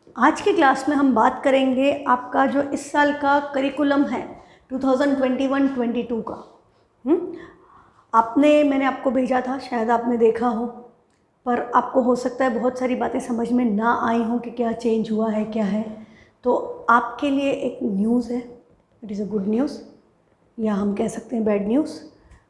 आज की क्लास में हम बात करेंगे आपका जो इस साल का करिकुलम है 2021-22 का। मैंने आपको भेजा था, शायद आपने देखा हो, पर आपको हो सकता है बहुत सारी बातें समझ में ना आई हों कि क्या चेंज हुआ है, क्या है। तो आपके लिए एक न्यूज़ है, it is a good news, या हम कह सकते हैं बैड न्यूज़।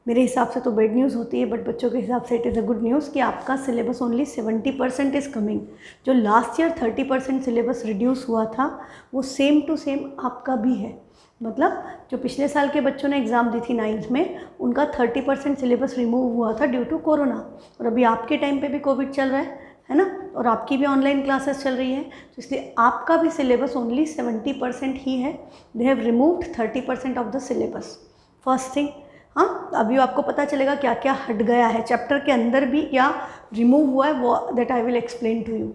मेरे हिसाब से तो बैड न्यूज़ होती है, बट बच्चों के हिसाब से it is a good news कि आपका सिलेबस ओनली 70% इज़ कमिंग। जो लास्ट ईयर 30% सिलेबस रिड्यूस हुआ था वो सेम टू सेम आपका भी है। मतलब जो पिछले साल के बच्चों ने एग्ज़ाम दी थी 9th में, उनका 30% सिलेबस रिमूव हुआ था ड्यू टू कोरोना। और अभी आपके टाइम पे भी कोविड चल रहा है ना, और आपकी भी ऑनलाइन क्लासेस चल रही है, तो इसलिए आपका भी सिलेबस ओनली 70% ही है। They have removed 30% of the syllabus. First thing, हाँ, अभी आपको पता चलेगा क्या क्या हट गया है चैप्टर के अंदर भी, क्या रिमूव हुआ है, वो that I will explain to you.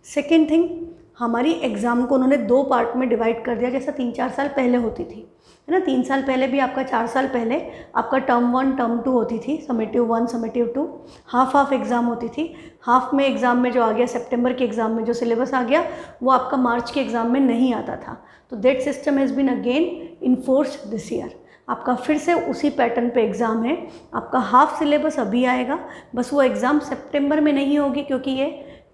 Second thing, हमारी एग्ज़ाम को उन्होंने 2 पार्ट में डिवाइड कर दिया, जैसा 3-4 साल पहले होती थी, है ना। 3 साल पहले भी आपका, 4 साल पहले आपका टर्म 1 टर्म 2 होती थी, समेटिव 1 समेटिव 2, हाफ एग्ज़ाम होती थी। हाफ में एग्ज़ाम में जो आ गया, सितंबर के एग्ज़ाम में जो सिलेबस आ गया, वो आपका मार्च के एग्ज़ाम में नहीं आता था। तो that system has been again enforced this year. आपका फिर से उसी पैटर्न पे एग्ज़ाम है। आपका हाफ सिलेबस अभी आएगा, बस वो एग्ज़ाम सितंबर में नहीं होगी, क्योंकि ये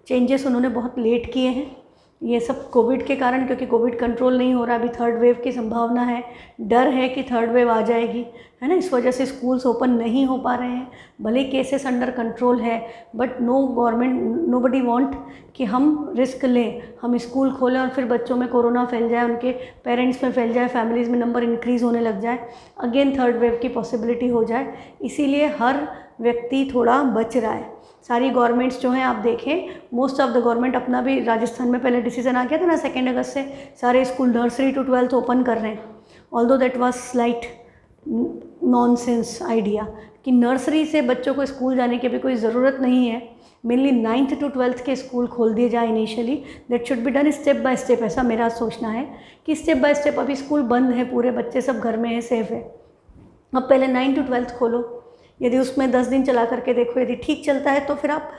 चेंजेस उन्होंने बहुत लेट किए हैं। ये सब कोविड के कारण, क्योंकि कोविड कंट्रोल नहीं हो रहा, अभी थर्ड वेव की संभावना है, डर है कि थर्ड वेव आ जाएगी, है ना। इस वजह से स्कूल्स ओपन नहीं हो पा रहे हैं। भले केसेस अंडर कंट्रोल है, बट नो बडी वांट कि हम रिस्क लें, हम स्कूल खोलें और फिर बच्चों में कोरोना फैल जाए, उनके पेरेंट्स में फैल जाए, फैमिलीज़ में नंबर इंक्रीज़ होने लग जाए, अगेन थर्ड वेव की पॉसिबिलिटी हो जाए। इसीलिए हर व्यक्ति थोड़ा बच रहा है। सारी गवर्नमेंट्स जो हैं, आप देखें, मोस्ट ऑफ द गवर्नमेंट, अपना भी राजस्थान में पहले डिसीजन आ गया था ना, 2 अगस्त से सारे school nursery to 12th open कर रहे हैं। Although that was slight nonsense idea कि नर्सरी से बच्चों को स्कूल जाने की भी कोई ज़रूरत नहीं है, मेनली 9th to 12th के स्कूल खोल दिए जाए initially. That should be done step by step. ऐसा मेरा सोचना है कि स्टेप बाय स्टेप। अभी स्कूल बंद है, पूरे बच्चे सब घर में हैं, सेफ है। अब पहले 9 to 12th खोलो, यदि उसमें 10 दिन चला करके देखो, यदि ठीक चलता है तो फिर आप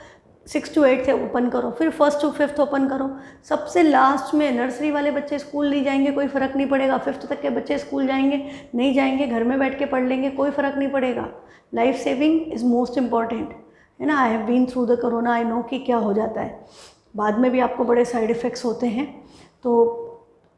6 to 8 ओपन करो, फिर 1st to 5th ओपन करो। सबसे लास्ट में नर्सरी वाले बच्चे स्कूल नहीं जाएंगे, कोई फ़र्क नहीं पड़ेगा। 5th तक के बच्चे स्कूल जाएंगे, नहीं जाएंगे, घर में बैठ के पढ़ लेंगे, कोई फ़र्क नहीं पड़ेगा। Life saving is most important, है ना। I have been through the corona, I know कि क्या हो जाता है। बाद में भी आपको बड़े साइड इफ़ेक्ट्स होते हैं, तो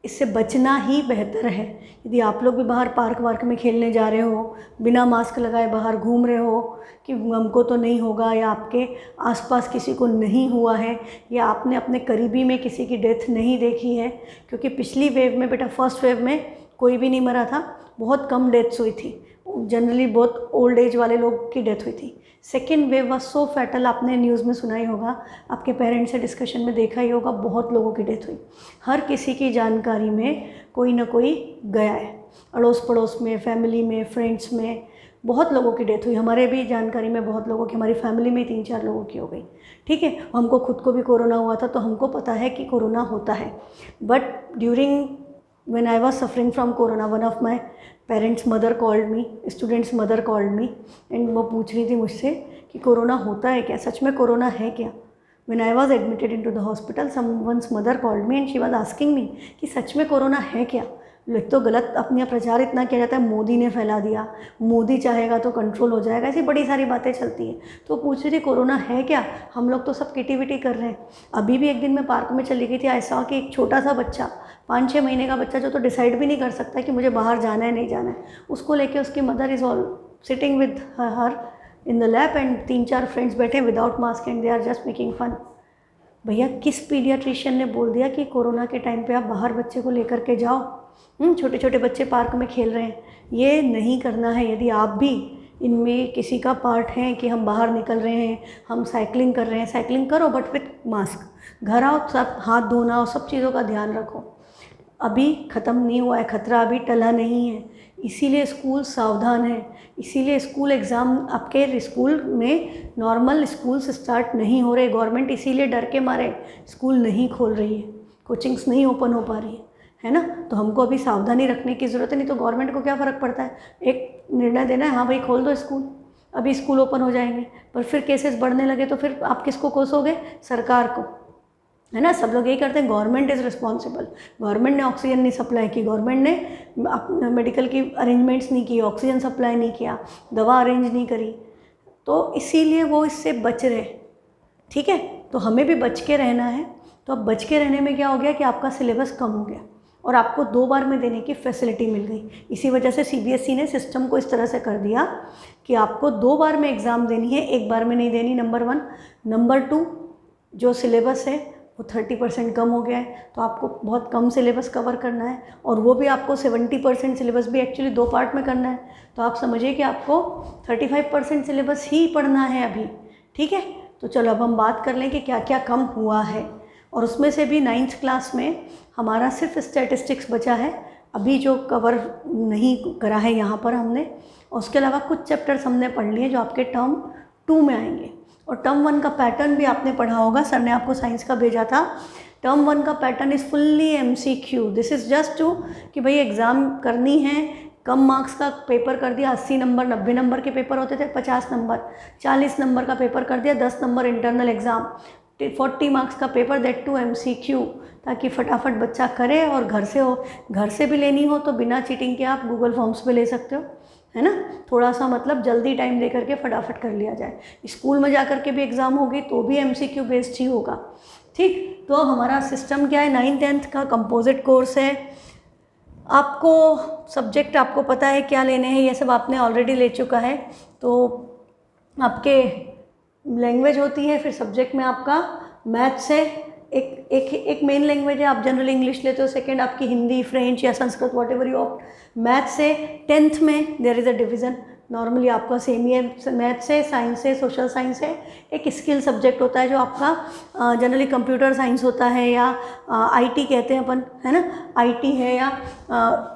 इससे बचना ही बेहतर है। यदि आप लोग भी बाहर पार्क वार्क में खेलने जा रहे हो, बिना मास्क लगाए बाहर घूम रहे हो कि हमको तो नहीं होगा, या आपके आसपास किसी को नहीं हुआ है, या आपने अपने करीबी में किसी की डेथ नहीं देखी है, क्योंकि पिछली वेव में बेटा, फर्स्ट वेव में कोई भी नहीं मरा था, बहुत कम डेथ्स हुई थी, जनरली बहुत ओल्ड एज वाले लोग की डेथ हुई थी। Second wave was so fatal, आपने न्यूज़ में सुना ही होगा, आपके पेरेंट्स से डिस्कशन में देखा ही होगा, बहुत लोगों की डेथ हुई। हर किसी की जानकारी में कोई ना कोई गया है, अड़ोस पड़ोस में, फैमिली में, फ्रेंड्स में, बहुत लोगों की डेथ हुई। हमारे भी जानकारी में बहुत लोगों की, हमारी फैमिली में 3-4 लोगों की हो गई। ठीक है, हमको खुद को भी कोरोना हुआ था, तो हमको पता है कि कोरोना होता है। But during when I was suffering from corona, one of my parents' mother called me, students' mother called me, and वो पूछ रही थी मुझसे कि कोरोना होता है क्या, सच में कोरोना है क्या। When I was admitted into the hospital, someone's mother called me and she was asking me कि सच में कोरोना है क्या। एक तो गलत अपना प्रचार इतना किया जाता है, मोदी ने फैला दिया, मोदी चाहेगा तो कंट्रोल हो जाएगा, ऐसी बड़ी सारी बातें चलती हैं। तो पूछ रही थी कोरोना है क्या, हम लोग तो सब किटी विटी कर रहे हैं। अभी भी एक दिन मैं पार्क में चली गई थी, ऐसा कि एक छोटा सा बच्चा, 5-6 महीने का बच्चा, जो तो डिसाइड भी नहीं कर सकता है कि मुझे बाहर जाना है नहीं जाना है, उसको लेके उसकी mother is all sitting with her in the lab, and 3-4 friends बैठे without mask and they are just making fun. भैया, किस पीडियाट्रिशियन ने बोल दिया कि कोरोना के टाइम पे आप बाहर बच्चे को लेकर के जाओ। छोटे छोटे बच्चे पार्क में खेल रहे हैं, ये नहीं करना है। यदि आप भी इनमें किसी का पार्ट है कि हम बाहर निकल रहे हैं, हम साइकिलिंग कर रहे हैं, साइकिलिंग करो बट विथ मास्क। घर आओ, सब हाथ धोना और सब चीज़ों का ध्यान रखो। अभी ख़त्म नहीं हुआ है खतरा, अभी टला नहीं है, इसीलिए स्कूल सावधान है। इसीलिए स्कूल एग्ज़ाम, आपके स्कूल में नॉर्मल स्कूल्स स्टार्ट नहीं हो रहे। गवर्नमेंट इसीलिए डर के मारे स्कूल नहीं खोल रही है, कोचिंग्स नहीं ओपन हो पा रही है ना। तो हमको अभी सावधानी रखने की ज़रूरत है, नहीं तो गवर्नमेंट को क्या फ़र्क पड़ता है, एक निर्णय देना है, हाँ भाई खोल दो स्कूल, अभी स्कूल ओपन हो जाएंगे, पर फिर केसेस बढ़ने लगे तो फिर आप किसको कोसोगे, सरकार को। है ना। सब लोग यही करते हैं, गवर्नमेंट इज़ रिस्पॉन्सिबल, गवर्नमेंट ने ऑक्सीजन नहीं सप्लाई की, गवर्नमेंट ने मेडिकल की अरेंजमेंट्स नहीं की, ऑक्सीजन सप्लाई नहीं किया, दवा अरेंज नहीं करी, तो इसीलिए वो इससे बच रहे। ठीक है, तो हमें भी बच के रहना है। तो अब बच के रहने में क्या हो गया कि आपका सिलेबस कम हो गया और आपको 2 बार में देने की फैसिलिटी मिल गई। इसी वजह से CBSE ने सिस्टम को इस तरह से कर दिया कि आपको 2 बार में एग्ज़ाम देनी है, 1 बार में नहीं देनी, नंबर 1। नंबर 2, जो सिलेबस है वो 30% कम हो गया है, तो आपको बहुत कम सिलेबस कवर करना है, और वो भी आपको 70% सिलेबस भी एक्चुअली 2 पार्ट में करना है। तो आप समझिए कि आपको 35% सिलेबस ही पढ़ना है अभी। ठीक है, तो चलो अब हम बात कर लें कि क्या क्या कम हुआ है। और उसमें से भी 9th क्लास में हमारा सिर्फ स्टैटिस्टिक्स बचा है अभी, जो कवर नहीं करा है यहाँ पर हमने। उसके अलावा कुछ चैप्टर्स हमने पढ़ लिए जो आपके टर्म 2 में आएंगे। और टर्म 1 का पैटर्न भी आपने पढ़ा होगा, सर ने आपको साइंस का भेजा था। टर्म 1 का pattern is fully MCQ। This is just to कि भाई एग्ज़ाम करनी है, कम मार्क्स का पेपर कर दिया, 80 नंबर 90 नंबर के पेपर होते थे, 50 नंबर 40 नंबर का पेपर कर दिया, 10 नंबर इंटरनल एग्ज़ाम, 40 मार्क्स का पेपर, दैट टू MCQ, ताकि फटाफट बच्चा करे और घर से हो। घर से भी लेनी हो तो बिना चीटिंग के आप गूगल फॉर्म्स पे ले सकते हो, है ना। थोड़ा सा मतलब जल्दी टाइम दे करके फटाफट कर लिया जाए। स्कूल में जा करके भी एग्ज़ाम होगी तो भी MCQ बेस्ड ही होगा। ठीक, तो हमारा सिस्टम क्या है, 9th 10th का कंपोजिट कोर्स है। आपको सब्जेक्ट आपको पता है क्या लेने हैं, ये सब आपने ऑलरेडी ले चुका है। तो आपके लैंग्वेज होती है, फिर सब्जेक्ट में आपका मैथ्स है, एक मेन लैंग्वेज है, आप जनरल इंग्लिश लेते हो, सेकंड आपकी हिंदी, फ्रेंच या Sanskrit, whatever you opt. Maths है, 10th में there is a division, normally आपका सेम ही है, मैथ्स है, साइंस है, सोशल साइंस है, एक स्किल सब्जेक्ट होता है जो आपका जनरली कंप्यूटर साइंस होता है या IT कहते हैं अपन, है ना, IT है या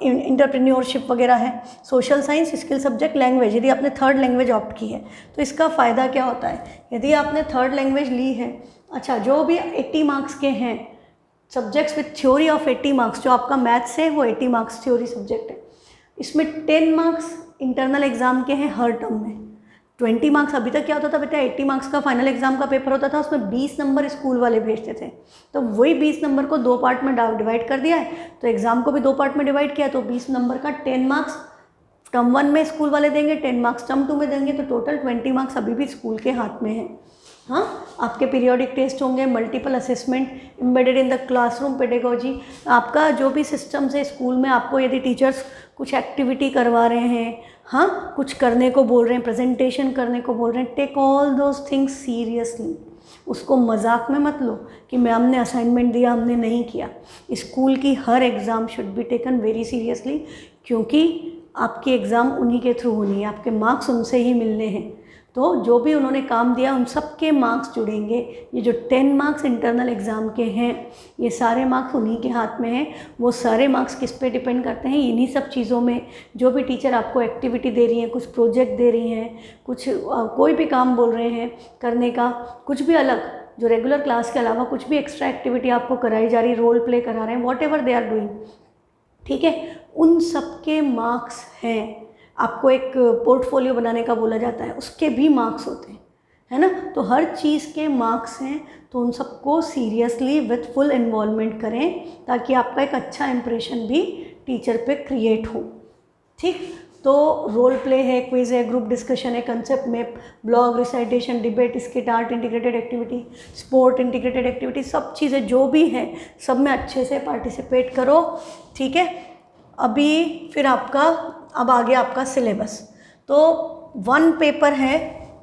इंटरप्रेन्योरशिप वगैरह है। Social science, skill subject, language, यदि आपने 3rd लैंग्वेज ऑप्ट की है तो इसका फ़ायदा क्या होता है, यदि आपने 3rd लैंग्वेज ली है, अच्छा, जो भी 80 मार्क्स के हैं subjects with theory of 80 marks, जो आपका मैथ्स है वो 80 मार्क्स थ्योरी सब्जेक्ट है, इसमें 10 मार्क्स इंटरनल एग्ज़ाम के हैं हर टर्म में। 20 मार्क्स, अभी तक क्या होता था बेटा, 80 मार्क्स का फाइनल एग्जाम का पेपर होता था, उसमें 20 नंबर स्कूल वाले भेजते थे, तो वही 20 नंबर को 2 पार्ट में डिवाइड कर दिया है, तो एग्ज़ाम को भी 2 पार्ट में डिवाइड किया, तो 20 नंबर का 10 मार्क्स टर्म 1 में स्कूल वाले देंगे, 10 मार्क्स टर्म 2 में देंगे, तो टोटल 20 मार्क्स अभी भी स्कूल के हाथ में है। हाँ, आपके पीरियोडिक टेस्ट होंगे, multiple assessment embedded in the classroom pedagogy. आपका जो भी सिस्टम है स्कूल में, आपको यदि टीचर्स कुछ एक्टिविटी करवा रहे हैं, हाँ, कुछ करने को बोल रहे हैं, प्रेजेंटेशन करने को बोल रहे हैं, take all those things seriously. उसको मजाक में मत लो कि मैम ने असाइनमेंट दिया हमने नहीं किया। स्कूल की हर exam should be taken very seriously, क्योंकि आपकी एग्ज़ाम उन्हीं के थ्रू होनी है, आपके मार्क्स उनसे ही मिलने हैं। तो जो भी उन्होंने काम दिया उन सब के मार्क्स जुड़ेंगे। ये जो 10 मार्क्स इंटरनल एग्ज़ाम के हैं, ये सारे मार्क्स उन्हीं के हाथ में हैं। वो सारे मार्क्स किस पे डिपेंड करते हैं, इन्हीं सब चीज़ों में। जो भी टीचर आपको एक्टिविटी दे रही हैं, कुछ प्रोजेक्ट दे रही हैं, कुछ कोई भी काम बोल रहे हैं करने का, कुछ भी अलग जो रेगुलर क्लास के अलावा कुछ भी एक्स्ट्रा एक्टिविटी आपको कराई जा रही, रोल प्ले करा रहे हैं, whatever they are doing, ठीक है, उन सब के मार्क्स हैं। आपको एक पोर्टफोलियो बनाने का बोला जाता है, उसके भी मार्क्स होते हैं, है ना। तो हर चीज़ के मार्क्स हैं, तो उन सबको सीरियसली विथ फुल इन्वॉल्वमेंट करें, ताकि आपका एक अच्छा इंप्रेशन भी टीचर पे क्रिएट हो। ठीक, तो रोल प्ले है, क्विज है, ग्रुप डिस्कशन है, concept map, blog, recitation, debate, skit, art integrated activity, sport integrated activity, सब चीज़ें जो भी हैं सब में अच्छे से पार्टिसिपेट करो। ठीक है, अभी फिर आपका अब आ गया आपका सिलेबस। तो 1 पेपर है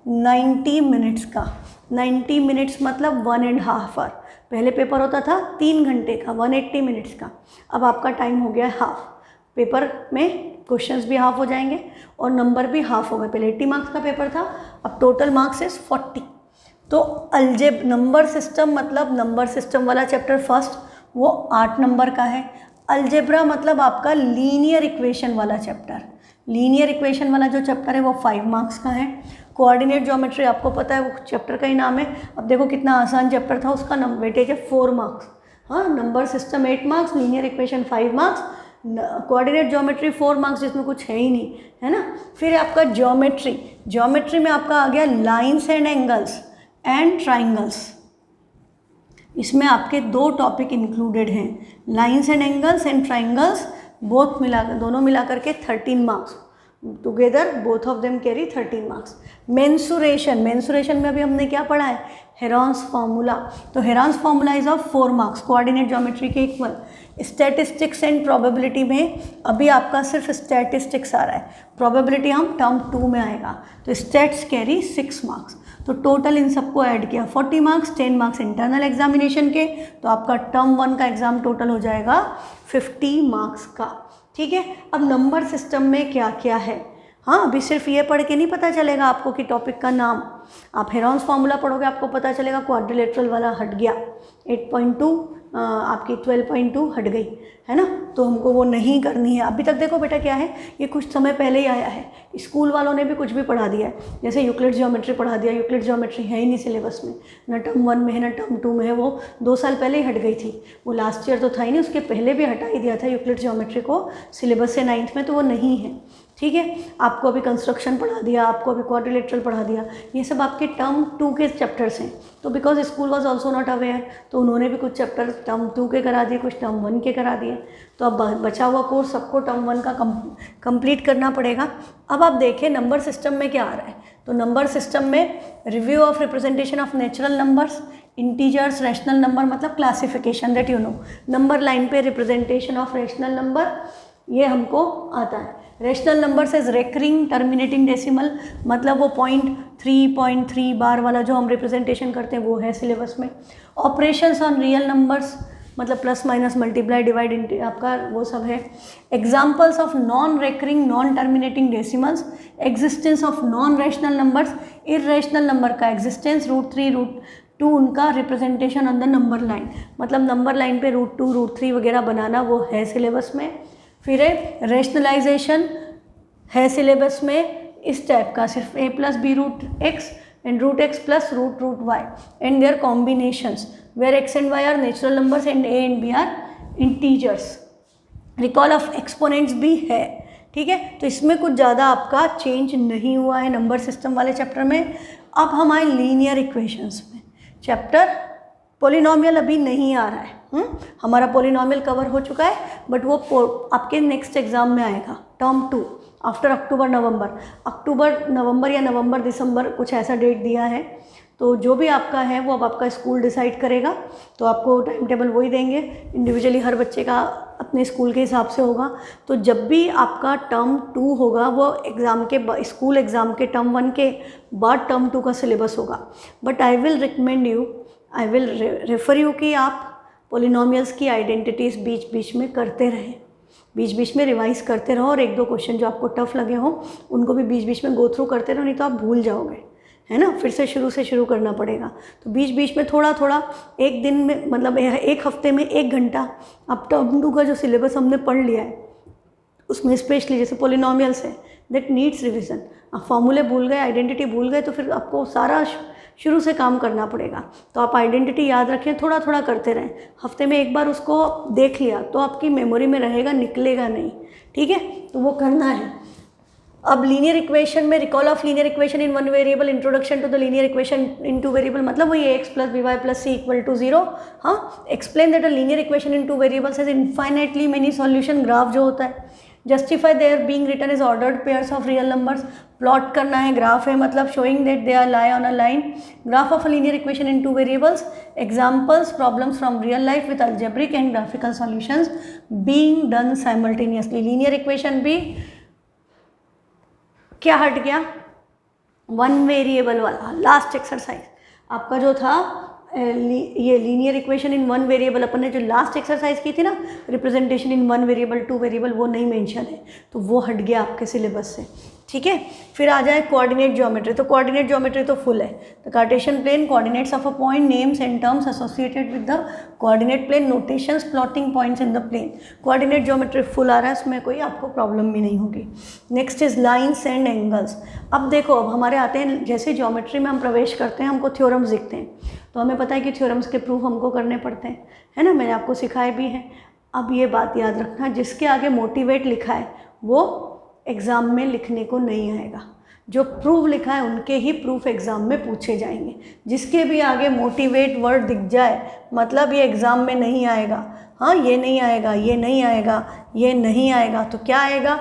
90 मिनट्स का। 90 मिनट्स मतलब 1.5 आवर। पहले पेपर होता था 3 घंटे का, 180 मिनट्स का। अब आपका टाइम हो गया है हाफ। पेपर में क्वेश्चंस भी हाफ हो जाएंगे और नंबर भी हाफ हो गए। पहले 80 मार्क्स का पेपर था, अब टोटल मार्क्स इज 40। तो नंबर सिस्टम मतलब नंबर सिस्टम वाला चैप्टर फर्स्ट, वो 8 नंबर का है। अलजेब्रा मतलब आपका लीनियर इक्वेशन वाला चैप्टर। लीनियर इक्वेशन वाला जो चैप्टर है वो 5 मार्क्स का है। कोऑर्डिनेट ज्योमेट्री आपको पता है, वो चैप्टर का ही नाम है। अब देखो कितना आसान चैप्टर था, उसका वेटेज है 4 मार्क्स। हाँ, number system 8 marks, linear equation 5 marks, coordinate geometry 4 marks, जिसमें कुछ है ही नहीं, है ना। फिर आपका ज्योमेट्री में आपका आ गया lines and angles and triangles. इसमें आपके 2 टॉपिक इंक्लूडेड हैं, lines and angles and triangles, both मिलाकर, दोनों मिलाकर के 13 marks, together both of them carry 13 marks. Mensuration, mensuration में अभी हमने क्या पढ़ा है, हेरॉन्स फार्मूला, तो Heron's formula is of 4 marks, coordinate geometry के इक्वल। स्टैटिस्टिक्स एंड प्रोबेबिलिटी में अभी आपका सिर्फ स्टैटिस्टिक्स आ रहा है, प्रोबेबिलिटी हम टर्म 2 में आएगा, तो स्टैट्स कैरी 6 मार्क्स। तो टोटल इन सबको ऐड किया 40 मार्क्स, 10 मार्क्स इंटरनल एग्जामिनेशन के, तो आपका टर्म 1 का एग्ज़ाम टोटल हो जाएगा 50 मार्क्स का। ठीक है, अब नंबर सिस्टम में क्या क्या है, हाँ अभी सिर्फ ये पढ़ के नहीं पता चलेगा आपको कि टॉपिक का नाम, आप हेरॉन्स फार्मूला पढ़ोगे आपको पता चलेगा क्वाड्रिलेटरल वाला हट गया, 8.2 आपकी 12.2 हट गई, है ना, तो हमको वो नहीं करनी है। अभी तक देखो बेटा क्या है, ये कुछ समय पहले ही आया है, स्कूल वालों ने भी कुछ भी पढ़ा दिया है, जैसे यूक्लिड ज्योमेट्री पढ़ा दिया, यूक्लिड ज्योमेट्री है ही नहीं सिलेबस में, ना टर्म 1 में है ना टर्म 2 में है, वो 2 साल पहले ही हट गई थी, वो लास्ट ईयर तो था ही नहीं, उसके पहले भी हटा ही दिया था यूक्लिड ज्योमेट्री को सिलेबस से 9th में, तो वो नहीं है। ठीक है, आपको अभी कंस्ट्रक्शन पढ़ा दिया, आपको अभी क्वाड्रिलेटरल पढ़ा दिया, ये सब आपके टर्म 2 के चैप्टर्स हैं, तो because school was also not aware, तो उन्होंने भी कुछ चैप्टर टर्म 2 के करा दिए, कुछ टर्म 1 के करा दिए, तो अब बचा हुआ कोर्स सबको टर्म 1 का कंप्लीट करना पड़ेगा। अब आप देखें नंबर सिस्टम में क्या आ रहा है, तो नंबर सिस्टम में review of representation of natural numbers, integers, rational number मतलब classification that you know, number line पे रिप्रेजेंटेशन ऑफ रैशनल नंबर ये हमको आता है। Rational numbers is recurring terminating decimal, मतलब वो 0.3 बार वाला जो हम रिप्रेजेंटेशन करते हैं वो है सिलेबस में। ऑपरेशंस ऑन रियल नंबर्स मतलब प्लस माइनस मल्टीप्लाई डिवाइड आपका वो सब है। Examples of non recurring non terminating decimals, existence of non rational numbers, irrational number का एग्जिस्टेंस, √3 √2 उनका representation on the number line, मतलब नंबर लाइन पे √2 √3 वगैरह बनाना वो है सिलेबस में। फिर है रैशनलाइजेशन है सिलेबस में इस टाइप का, सिर्फ a + b√x and √x + √y and their combinations where x and y are natural numbers and a and b are integers। Recall of exponents भी है। ठीक है, तो इसमें कुछ ज़्यादा आपका चेंज नहीं हुआ है नंबर सिस्टम वाले चैप्टर में। अब हम आए लीनियर इक्वेशंस में, चैप्टर पॉलिनोमियल अभी नहीं आ रहा है, हमारा पॉलिनोमियल कवर हो चुका है, बट वो आपके नेक्स्ट एग्जाम में आएगा टर्म 2 आफ्टर अक्टूबर नवंबर या नवंबर दिसंबर कुछ ऐसा डेट दिया है, तो जो भी आपका है वो अब आपका स्कूल डिसाइड करेगा, तो आपको टाइम टेबल वही देंगे, इंडिविजुअली हर बच्चे का अपने स्कूल के हिसाब से होगा। तो जब भी आपका टर्म 2 होगा वो एग्ज़ाम के स्कूल एग्ज़ाम के टर्म 1 के बाद टर्म 2 का सिलेबस होगा, but I will refer you कि आप पॉलिनोमियल्स की आइडेंटिटीज़ बीच बीच में करते रहें, बीच बीच में रिवाइज करते रहो, और 1-2 क्वेश्चन जो आपको टफ लगे हों उनको भी बीच बीच में गो थ्रू करते रहो, नहीं तो आप भूल जाओगे, है ना, फिर से शुरू करना पड़ेगा। तो बीच बीच में थोड़ा थोड़ा एक दिन में मतलब एक हफ्ते में 1 घंटा आप टर्म 2 का जो सिलेबस हमने पढ़ लिया है उसमें स्पेशली जैसे पॉलिनोमियल्स है दैट नीड्स रिविज़न, आप फॉर्मूले भूल गए, आइडेंटिटी भूल गए, तो फिर आपको सारा शुरू से काम करना पड़ेगा। तो आप आइडेंटिटी याद रखें, थोड़ा थोड़ा करते रहें, हफ्ते में एक बार उसको देख लिया तो आपकी मेमोरी में रहेगा, निकलेगा नहीं। ठीक है, तो वो करना है। अब लीनियर इक्वेशन में recall of linear equation in 1 variable, introduction to the linear equation in 2 variable, मतलब वही x + by + c = 0। हाँ, explain that a linear equation in 2 variables has infinitely many solution, graph जो होता है, justify their being written as ordered pairs of real numbers, plot करना है, graph है मतलब showing that they are lie on a line, graph of a linear equation in 2 variables, examples problems from real life with algebraic and graphical solutions being done simultaneously. Linear equation भी क्या हट गया, 1 variable वाला last exercise आपका जो था, ये linear equation in 1 variable अपन ने जो लास्ट एक्सरसाइज की थी ना, रिप्रेजेंटेशन इन 1 वेरिएबल 2 वेरिएबल, वो नहीं मेंशन है, तो वो हट गया आपके सिलेबस से। ठीक है, फिर आ जाए कोऑर्डिनेट ज्योमेट्री, तो कोऑर्डिनेट ज्योमेट्री तो फुल है, the cartesian plane, coordinates of a point, names and terms associated with the coordinate plane, notations, plotting points in the plane, coordinate geometry full आ रहा है, उसमें कोई आपको प्रॉब्लम भी नहीं होगी। Next is lines and angles. अब देखो, अब हमारे आते हैं, जैसे ज्योमेट्री में हम प्रवेश करते हैं हमको थ्योरम्स दिखते हैं, तो हमें पता है कि थ्योरम्स के प्रूफ हमको करने पड़ते हैं, है ना, मैंने आपको सिखाए भी हैं। अब ये बात याद रखना, जिसके आगे मोटिवेट लिखा है वो एग्ज़ाम में लिखने को नहीं आएगा, जो प्रूव लिखा है उनके ही प्रूफ एग्ज़ाम में पूछे जाएंगे। जिसके भी आगे मोटिवेट वर्ड दिख जाए मतलब ये एग्ज़ाम में नहीं आएगा, हाँ ये नहीं आएगा, ये नहीं आएगा, ये नहीं आएगा, तो क्या आएगा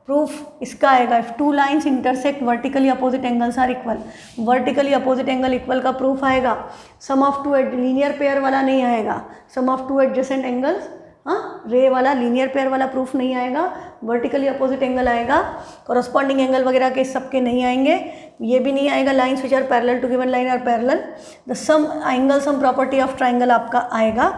प्रूफ इसका आएगा। If two lines intersect vertically opposite angles are equal, vertically opposite angle equal का प्रूफ आएगा। Sum of two linear pair वाला नहीं आएगा, sum of two adjacent angles, हाँ रे वाला लीनियर पेयर वाला प्रूफ नहीं आएगा, वर्टिकली अपोजिट एंगल आएगा, कॉरस्पॉन्डिंग एंगल वगैरह के सबके नहीं आएंगे, ये भी नहीं आएगा। Lines which are parallel to given line are parallel, the sum angle sum property of triangle आपका आएगा।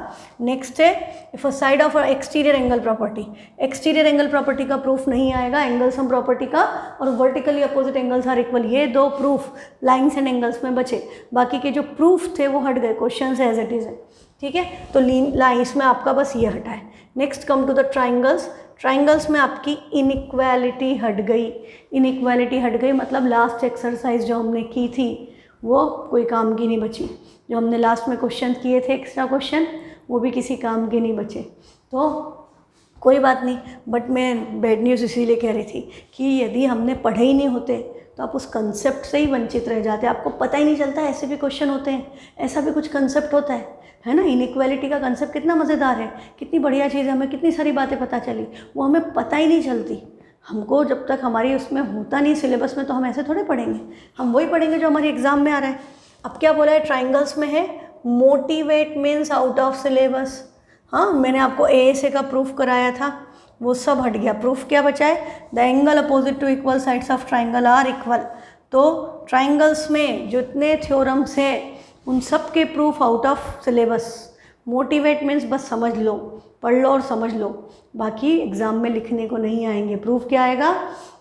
नेक्स्ट है if a side of exterior angle property, exterior angle property का प्रूफ नहीं आएगा, एंगल सम प्रॉपर्टी का और vertically opposite angles are equal, ये दो प्रूफ लाइन्स एंड एंगल्स में बचे, बाकी के जो प्रूफ थे वो हट गए, क्वेश्चन एज इट इज़ है, ठीक है। तो लाइन्स में आपका बस ये हटा है। Next come to the triangles, triangles में आपकी इनइक्वालिटी हट गई, इनइक्वालिटी हट गई मतलब लास्ट एक्सरसाइज जो हमने की थी वो कोई काम की नहीं बची, जो हमने लास्ट में क्वेश्चन किए थे एक्स्ट्रा क्वेश्चन वो भी किसी काम के नहीं बचे। तो कोई बात नहीं, बट मैं बैड न्यूज़ इसीलिए कह रही थी कि यदि हमने पढ़े ही नहीं होते तो आप उस कंसेप्ट से ही वंचित रह जाते, आपको पता ही नहीं चलता ऐसे भी क्वेश्चन होते हैं, ऐसा भी कुछ कंसेप्ट होता है ना। इनइक्वालिटी का कंसेप्ट कितना मज़ेदार है, कितनी बढ़िया चीज़ है, हमें कितनी सारी बातें पता चली, वो हमें पता ही नहीं चलती। हमको जब तक हमारी उसमें होता नहीं सिलेबस में तो हम ऐसे थोड़े पढ़ेंगे, हम वही पढ़ेंगे जो हमारे एग्ज़ाम में आ रहा है। अब क्या बोला है ट्राइंगल्स में है motivate means out of syllabus, हाँ मैंने आपको ASA का प्रूफ कराया था वो सब हट गया। प्रूफ क्या बचा है, the angle opposite to equal sides of triangle are equal. तो ट्राइंगल्स में जितने थ्योरम्स हैं उन सब के proof out of syllabus. Motivate means बस समझ लो, पढ़ लो और समझ लो, बाकी एग्जाम में लिखने को नहीं आएंगे। प्रूफ क्या आएगा,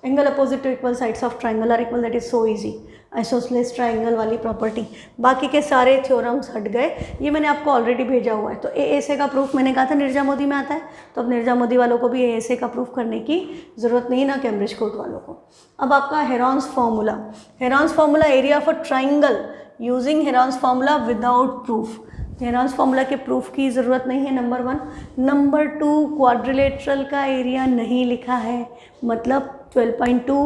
angle opposite to equal sides of triangle are equal, that is so easy, isosceles triangle वाली प्रॉपर्टी। बाकी के सारे थ्योरम्स हट गए, ये मैंने आपको ऑलरेडी भेजा हुआ है। तो ASA का प्रूफ मैंने कहा था निर्जा मोदी में आता है, तो अब निर्जा मोदी वालों को भी ASA का प्रूफ करने की ज़रूरत नहीं, ना कैम्ब्रिज कोर्ट वालों को। अब आपका Heron's formula, Heron's formula area of a triangle using Heron's formula without proof. Heron's formula के प्रूफ की ज़रूरत नहीं है, नंबर 1। नंबर 2 क्वाड्रिलेटरल का एरिया नहीं लिखा है, मतलब 12.2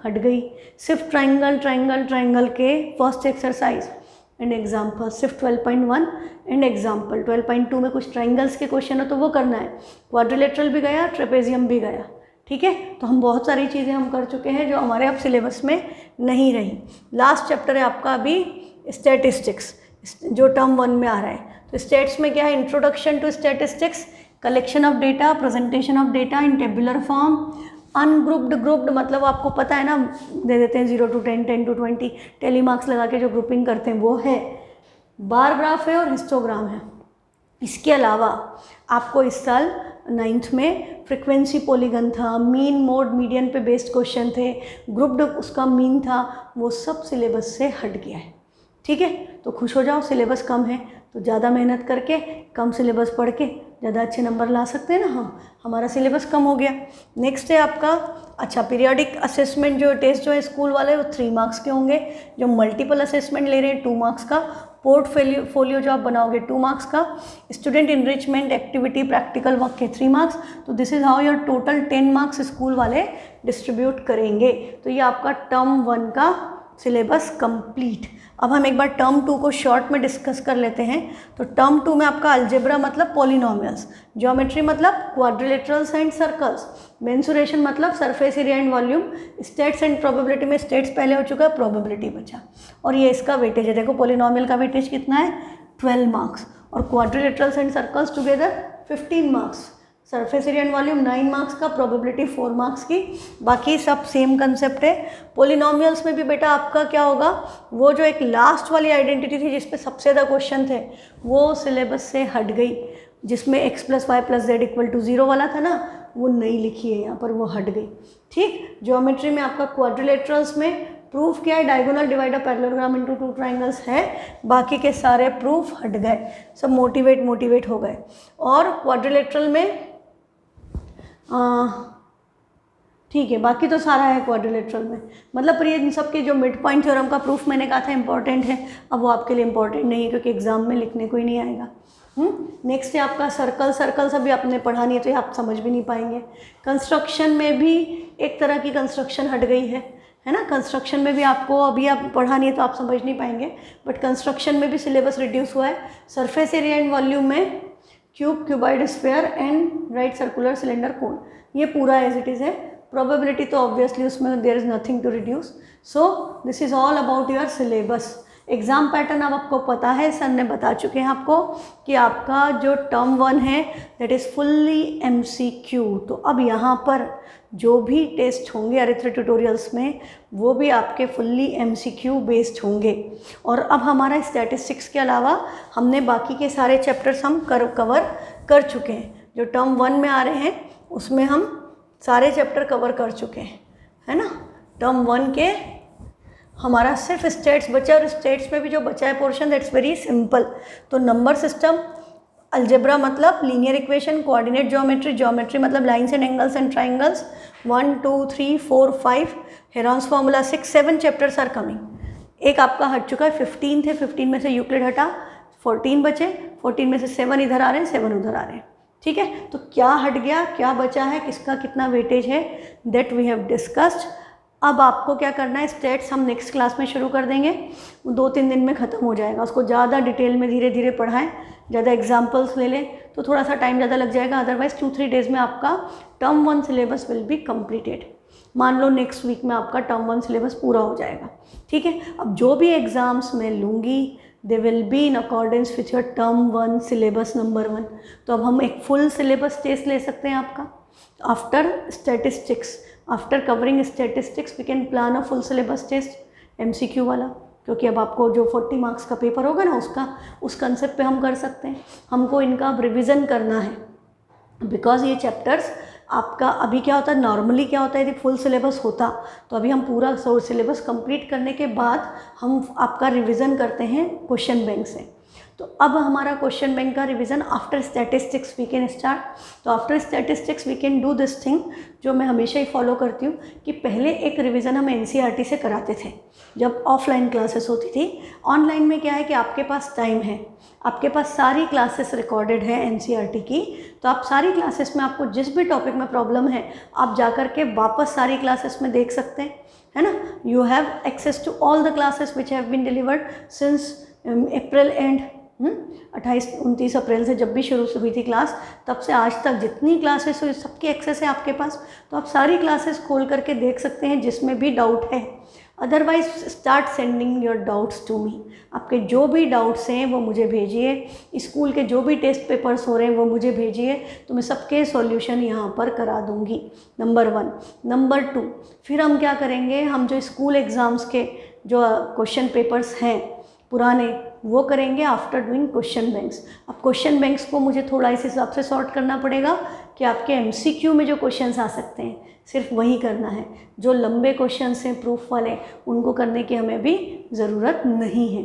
हट गई। सिर्फ ट्राइंगल ट्राइंगल ट्राइंगल के फर्स्ट एक्सरसाइज एंड एग्जाम्पल, सिर्फ 12.1 एंड एग्जाम्पल। 12.2 में कुछ ट्राइंगल्स के क्वेश्चन हो तो वो करना है, क्वाड्रिलेटरल भी गया, ट्रेपेजियम भी गया, ठीक है। तो हम बहुत सारी चीज़ें हम कर चुके हैं जो हमारे अब सिलेबस में नहीं रही। लास्ट चैप्टर है आपका अभी स्टैटिस्टिक्स, जो टर्म 1 में आ रहा है। तो स्टेट्स में क्या है, introduction to statistics, collection of data, presentation of data in tabular form, ungrouped grouped मतलब आपको पता है ना, दे देते हैं 0 to 10, 10 to 20, टेलीमार्क्स लगा के जो ग्रुपिंग करते हैं वो है, बार ग्राफ है और हिस्टोग्राम है। इसके अलावा आपको इस साल 9th में फ्रीक्वेंसी पॉलीगन था, मीन मोड मीडियन पे बेस्ड क्वेश्चन थे, ग्रुप्ड उसका मीन था, वो सब सिलेबस से हट गया है, ठीक है। तो खुश हो जाओ, सिलेबस कम है तो ज़्यादा मेहनत करके कम सिलेबस पढ़ के ज़्यादा अच्छे नंबर ला सकते हैं ना। हाँ, हमारा सिलेबस कम हो गया। नेक्स्ट है आपका अच्छा पीरियोडिक असेसमेंट, जो टेस्ट जो है स्कूल वाले वो 3 मार्क्स के होंगे, जो मल्टीपल असेसमेंट ले रहे हैं 2 मार्क्स का, पोर्टफोलियो जो आप बनाओगे 2 मार्क्स का, student enrichment activity practical work के 3 मार्क्स। तो this is how your total 10 marks school वाले डिस्ट्रीब्यूट करेंगे। तो ये आपका टर्म 1 का सिलेबस कंप्लीट। अब हम एक बार टर्म 2 को शॉर्ट में डिस्कस कर लेते हैं। तो टर्म 2 में आपका अलजेब्रा मतलब पॉलिनोमियल्स, ज्योमेट्री मतलब क्वाड्रिलेटरल्स एंड सर्कल्स, मेंसुरेशन मतलब surface area and volume, states and probability में स्टेट्स पहले हो चुका है, प्रोबेबिलिटी बचा, और ये इसका वेटेज है। देखो पॉलिनोमियल का वेटेज कितना है, 12 मार्क्स, और quadrilaterals and circles together 15 marks, surface area and volume 9 marks का, प्रोबेबिलिटी 4 मार्क्स की, बाकी सब सेम कंसेप्ट है। पॉलिनोमियल्स में भी बेटा आपका क्या होगा, वो जो एक लास्ट वाली आइडेंटिटी थी जिस पे सबसे ज़्यादा क्वेश्चन थे वो सिलेबस से हट गई, जिसमें x + y + z = 0 वाला था ना, वो नहीं लिखी है यहाँ पर, वो हट गई, ठीक। ज्योमेट्री में आपका क्वाड्रिलेटरल्स में प्रूफ क्या है, diagonal divider parallelogram into 2 triangles है, बाकी के सारे प्रूफ हट गए, सब मोटिवेट हो गए। और क्वाड्रिलेटरल में ठीक है, बाकी तो सारा है क्वाड्रिलेटरल में, मतलब पर ये इन सब के जो मिड पॉइंट थ्योरम का प्रूफ मैंने कहा था इंपॉर्टेंट है, अब वो आपके लिए इंपॉर्टेंट नहीं है क्योंकि एग्जाम में लिखने को ही नहीं आएगा। नेक्स्ट है आपका सर्कल्स अभी आपने पढ़ा नहीं है तो ये आप समझ भी नहीं पाएंगे। कंस्ट्रक्शन में भी एक तरह की कंस्ट्रक्शन हट गई है, है ना। कंस्ट्रक्शन में भी आपको, अभी आप पढ़ा नहीं है तो आप समझ नहीं पाएंगे, बट कंस्ट्रक्शन में भी सिलेबस रिड्यूस हुआ है। सरफेस एरिया एंड वॉल्यूम में cube, cuboid, sphere and right circular, cylinder, cone, ये पूरा एज इट इज़ है। प्रोबेबिलिटी तो ऑब्वियसली उसमें there is nothing to reduce. So this is all about your syllabus. Exam pattern अब आपको पता है, सर ने बता चुके हैं आपको कि आपका जो टर्म 1 है दैट इज़ फुल्ली MCQ। तो अब यहाँ पर जो भी टेस्ट होंगे अरिथमेटिक ट्यूटोरियल्स में वो भी आपके फुल्ली MCQ बेस्ड होंगे। और अब हमारा स्टैटिस्टिक्स के अलावा हमने बाकी के सारे चैप्टर्स हम कवर कर चुके हैं। जो टर्म 1 में आ रहे हैं उसमें हम सारे चैप्टर कवर कर चुके हैं, है ना। टर्म 1 के हमारा सिर्फ स्टेट्स बचा, और स्टेट्स में भी जो बचा है पोर्शन दैट्स वेरी सिंपल। तो नंबर सिस्टम, अलजेब्रा मतलब linear equation, coordinate geometry, geometry मतलब lines and angles and triangles, 1 2 3 4 5, Heron's formula 6 7 chapters are coming. एक आपका हट चुका है, 15 थे, 15 में से यूक्लिड हटा, 14 बचे, 14 में से 7 इधर आ रहे हैं, 7 उधर आ रहे हैं, ठीक है। तो क्या हट गया, क्या बचा है, किसका कितना वेटेज है, दैट वी हैव डिस्कस्ड। अब आपको क्या करना है, स्टेट्स हम नेक्स्ट क्लास में शुरू कर देंगे, 2-3 दिन में ख़त्म हो जाएगा। उसको ज़्यादा डिटेल में धीरे धीरे पढ़ाएं, ज़्यादा एग्जाम्पल्स ले लें तो थोड़ा सा टाइम ज़्यादा लग जाएगा। अदरवाइज 2-3 डेज़ में आपका term 1 syllabus will be completed. मान लो नेक्स्ट वीक में आपका टर्म 1 सिलेबस पूरा हो जाएगा, ठीक है। अब जो भी एग्ज़ाम्स मैं लूँगी they will be in accordance with your term 1 syllabus number 1। तो अब हम एक फुल सिलेबस टेस्ट ले सकते हैं आपका after statistics. After covering statistics we can plan a full syllabus test MCQ वाला, क्योंकि अब आपको जो 40 मार्क्स का पेपर होगा ना उस कंसेप्ट पे हम कर सकते हैं। हमको इनका अब रिविज़न करना है, बिकॉज ये चैप्टर्स आपका अभी क्या होता है, नॉर्मली क्या होता है, यदि फुल सिलेबस होता तो अभी हम पूरा सिलेबस कंप्लीट करने के बाद हम आपका रिवीजन करते हैं क्वेश्चन बैंक से। तो अब हमारा क्वेश्चन बैंक का revision after statistics we can start. तो after statistics we can do this thing जो मैं हमेशा ही फॉलो करती हूँ कि पहले एक रिवीजन हम NCERT से कराते थे जब ऑफलाइन क्लासेस होती थी। ऑनलाइन में क्या है कि आपके पास टाइम है, आपके पास सारी क्लासेस रिकॉर्डेड है NCERT की, तो आप सारी क्लासेस में आपको जिस भी टॉपिक में प्रॉब्लम है आप जा कर के वापस सारी क्लासेस में देख सकते हैं, है ना। You have access to all the classes which have been delivered since April and 28-29 April से जब भी शुरू हुई थी क्लास तब से आज तक जितनी क्लासेस हुई सबकी एक्सेस है आपके पास। तो आप सारी क्लासेस खोल करके देख सकते हैं जिसमें भी डाउट है। Otherwise start sending your doubts to me. आपके जो भी डाउट्स हैं वो मुझे भेजिए, स्कूल के जो भी टेस्ट पेपर्स हो रहे हैं वो मुझे भेजिए, तो मैं सबके सॉल्यूशन यहाँ पर करा दूँगी। नंबर 1। नंबर 2, फिर हम क्या करेंगे, हम जो स्कूल एग्ज़ाम्स के जो क्वेश्चन पेपर्स हैं पुराने वो करेंगे आफ्टर डूइंग क्वेश्चन बैंक्स। अब क्वेश्चन बैंक्स को मुझे थोड़ा इस हिसाब से सॉर्ट करना पड़ेगा कि आपके MCQ में जो क्वेश्चंस आ सकते हैं सिर्फ वही करना है। जो लंबे क्वेश्चंस हैं प्रूफ वाले उनको करने की हमें भी ज़रूरत नहीं है,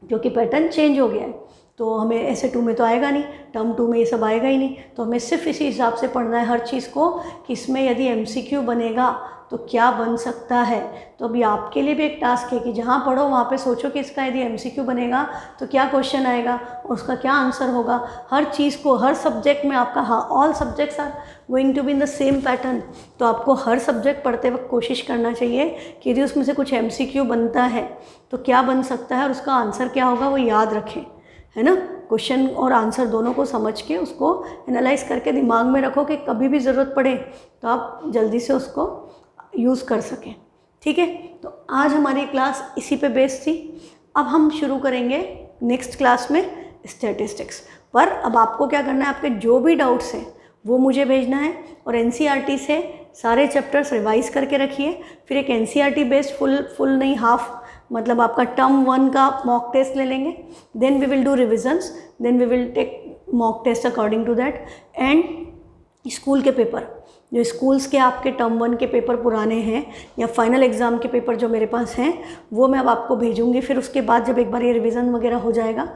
क्योंकि पैटर्न चेंज हो गया है। तो हमें ऐसे 2 में तो आएगा नहीं, टर्म 2 में ये सब आएगा ही नहीं, तो हमें सिर्फ इसी हिसाब से पढ़ना है हर चीज़ को कि इसमें यदि MCQ बनेगा तो क्या बन सकता है। तो अभी आपके लिए भी एक टास्क है कि जहाँ पढ़ो वहाँ पे सोचो कि इसका यदि MCQ बनेगा तो क्या क्वेश्चन आएगा और उसका क्या आंसर होगा। हर चीज़ को, हर सब्जेक्ट में आपका, हाँ all subjects are going to be in the same pattern. तो आपको हर सब्जेक्ट पढ़ते वक्त कोशिश करना चाहिए कि यदि उसमें से कुछ MCQ बनता है तो क्या बन सकता है और उसका आंसर क्या होगा वो याद रखें, है ना। क्वेश्चन और आंसर दोनों को समझ के उसको एनालाइज करके दिमाग में रखो कि कभी भी ज़रूरत पड़े तो आप जल्दी से उसको यूज़ कर सकें, ठीक है। तो आज हमारी क्लास इसी पे बेस्ड थी। अब हम शुरू करेंगे नेक्स्ट क्लास में स्टैटिस्टिक्स पर। अब आपको क्या करना है, आपके जो भी डाउट्स हैं वो मुझे भेजना है और NCERT से सारे चैप्टर्स रिवाइज करके रखिए। फिर एक NCERT बेस्ड फुल नहीं हाफ, मतलब आपका टर्म 1 का मॉक टेस्ट ले लेंगे, then we will do revisions, then we will take mock test according to that. And school के पेपर, जो स्कूल्स के आपके टर्म 1 के पेपर पुराने हैं या फाइनल एग्ज़ाम के पेपर जो मेरे पास हैं वो मैं अब आपको भेजूँगी। फिर उसके बाद जब एक बार ये रिवीजन वगैरह हो जाएगा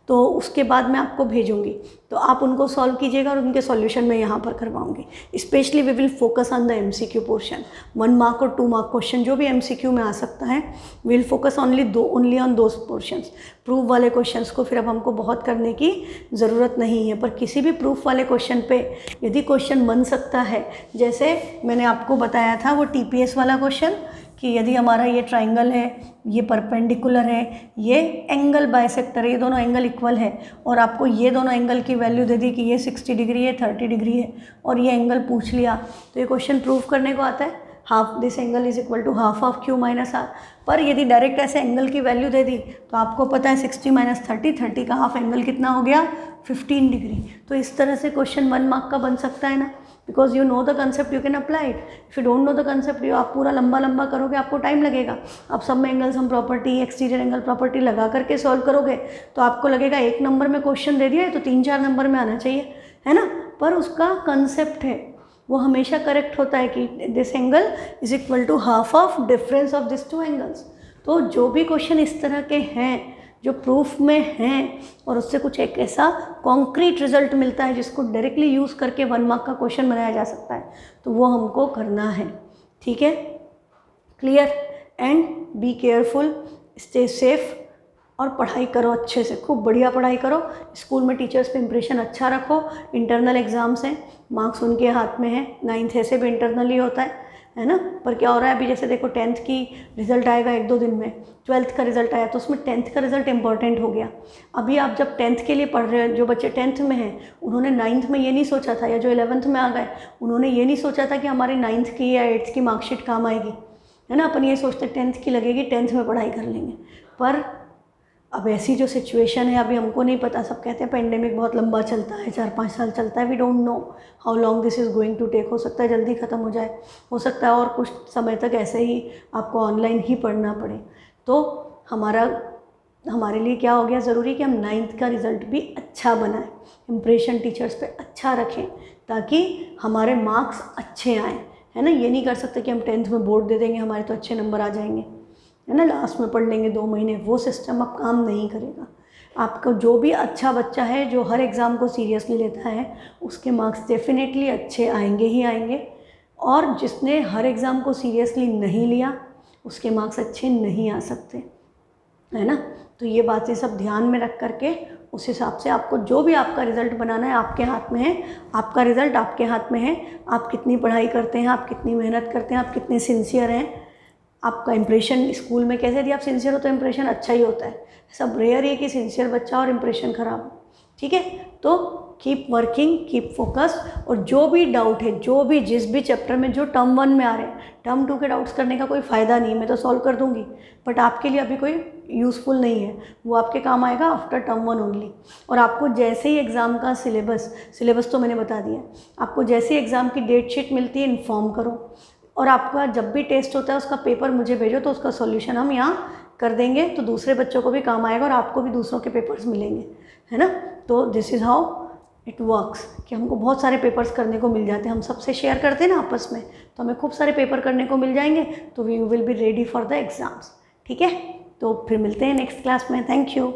तो उसके बाद मैं आपको भेजूँगी, तो आप उनको सॉल्व कीजिएगा और उनके सॉल्यूशन मैं यहाँ पर करवाऊँगी। Specially we will focus on the MCQ portion, 1 mark और 2 मार्क क्वेश्चन जो भी MCQ में आ सकता है, we will focus only on those portions. Proof वाले क्वेश्चंस को फिर अब हमको बहुत करने की ज़रूरत नहीं है, पर किसी भी प्रूफ वाले क्वेश्चन पे यदि क्वेश्चन बन सकता है, जैसे मैंने आपको बताया था वो TPS वाला क्वेश्चन कि यदि हमारा ये ट्राइंगल है, ये परपेंडिकुलर है, ये एंगल बाइसेक्टर है, ये दोनों एंगल इक्वल है और आपको ये दोनों एंगल की वैल्यू दे दी कि ये 60 डिग्री है, 30 डिग्री है और ये एंगल पूछ लिया, तो ये क्वेश्चन प्रूव करने को आता है half this angle is equal to half of Q minus R. पर यदि डायरेक्ट ऐसे एंगल की वैल्यू दे दी तो आपको पता है 60 माइनस 30, 30 का हाफ एंगल कितना हो गया 15 डिग्री। तो इस तरह से क्वेश्चन 1 मार्क का बन सकता है ना, because you know the concept you can apply it. If you don't know the concept आप पूरा लंबा लंबा करोगे आपको टाइम लगेगा। अब सब में angle sum property, exterior angle property लगा करके सॉल्व करोगे तो आपको लगेगा 1 नंबर में क्वेश्चन दे दिया है तो 3-4 नंबर में आना चाहिए, है ना। पर उसका कंसेप्ट है वो हमेशा करेक्ट होता है कि this angle is equal to half of difference of this 2 angles. तो जो भी क्वेश्चन इस तरह के हैं जो प्रूफ में हैं और उससे कुछ एक ऐसा कॉन्क्रीट रिजल्ट मिलता है जिसको डायरेक्टली यूज़ करके 1 मार्क का क्वेश्चन बनाया जा सकता है, तो वो हमको करना है। ठीक है, clear. And be careful, stay safe और पढ़ाई करो अच्छे से, खूब बढ़िया पढ़ाई करो। स्कूल में टीचर्स पे इंप्रेशन अच्छा रखो। इंटरनल एग्ज़ाम्स हैं, मार्क्स उनके हाथ में है। 9th ऐसे भी इंटरनल ही होता है ना। पर क्या हो रहा है अभी, जैसे देखो 10th की रिज़ल्ट आएगा 1-2 दिन में, 12th का रिज़ल्ट आया तो उसमें 10th का रिज़ल्ट इंपॉर्टेंट हो गया। अभी आप जब 10th के लिए पढ़ रहे हो, जो बच्चे 10th में हैं उन्होंने 9th में ये नहीं सोचा था, या जो 11th में आ गए उन्होंने ये नहीं सोचा था कि हमारी 9th की या 8th की मार्कशीट काम आएगी, है ना। अपन ये सोचते 10th की लगेगी, 10th में पढ़ाई कर लेंगे। पर अब ऐसी जो सिचुएशन है अभी हमको नहीं पता। सब कहते हैं पेंडेमिक बहुत लंबा चलता है, 4-5 साल चलता है। We don't know how long this is going to take. हो सकता है जल्दी ख़त्म हो जाए, हो सकता है और कुछ समय तक ऐसे ही आपको ऑनलाइन ही पढ़ना पड़े। तो हमारे लिए क्या हो गया ज़रूरी कि हम 9th का रिज़ल्ट भी अच्छा बनाएं, इम्प्रेशन टीचर्स पे अच्छा रखें ताकि हमारे मार्क्स अच्छे आएँ, है ना। ये नहीं कर सकते कि हम 10th में बोर्ड दे देंगे हमारे तो अच्छे नंबर आ जाएंगे, है ना, लास्ट में पढ़ लेंगे 2 महीने। वो सिस्टम अब काम नहीं करेगा। आपका जो भी अच्छा बच्चा है जो हर एग्ज़ाम को सीरियसली लेता है उसके मार्क्स डेफिनेटली अच्छे आएंगे ही आएंगे, और जिसने हर एग्ज़ाम को सीरियसली नहीं लिया उसके मार्क्स अच्छे नहीं आ सकते, है ना। तो ये बातें सब ध्यान में रख करके उस हिसाब से आपको जो भी आपका रिज़ल्ट बनाना है आपके हाथ में है। आपका रिज़ल्ट आपके हाथ में है। आप कितनी पढ़ाई करते हैं, आप कितनी मेहनत करते हैं, आप कितने सिंसियर हैं, आपका इंप्रेशन स्कूल में कैसे, यदि आप सिंसियर हो तो इंप्रेशन अच्छा ही होता है। सब रेयर है कि सिंसियर बच्चा और इंप्रेशन ख़राब हो। ठीक है, तो कीप वर्किंग, कीप फोकस। और जो भी डाउट है, जो भी जिस भी चैप्टर में जो टर्म 1 में आ रहे हैं, टर्म 2 के डाउट्स करने का कोई फ़ायदा नहीं है। मैं तो सॉल्व कर दूंगी बट आपके लिए अभी कोई यूज़फुल नहीं है, वो आपके काम आएगा आफ्टर टर्म 1 ओनली। और आपको जैसे ही एग्ज़ाम का सिलेबस तो मैंने बता दिया, आपको जैसे ही एग्ज़ाम की डेट शीट मिलती है इन्फॉर्म करो। और आपका जब भी टेस्ट होता है उसका पेपर मुझे भेजो तो उसका सॉल्यूशन हम यहाँ कर देंगे, तो दूसरे बच्चों को भी काम आएगा और आपको भी दूसरों के पेपर्स मिलेंगे, है ना। तो this is how it works कि हमको बहुत सारे पेपर्स करने को मिल जाते हैं। हम सबसे शेयर करते हैं ना आपस में, तो हमें खूब सारे पेपर करने को मिल जाएंगे, तो we will be ready for the exams. ठीक है, तो फिर मिलते हैं नेक्स्ट क्लास में। Thank you.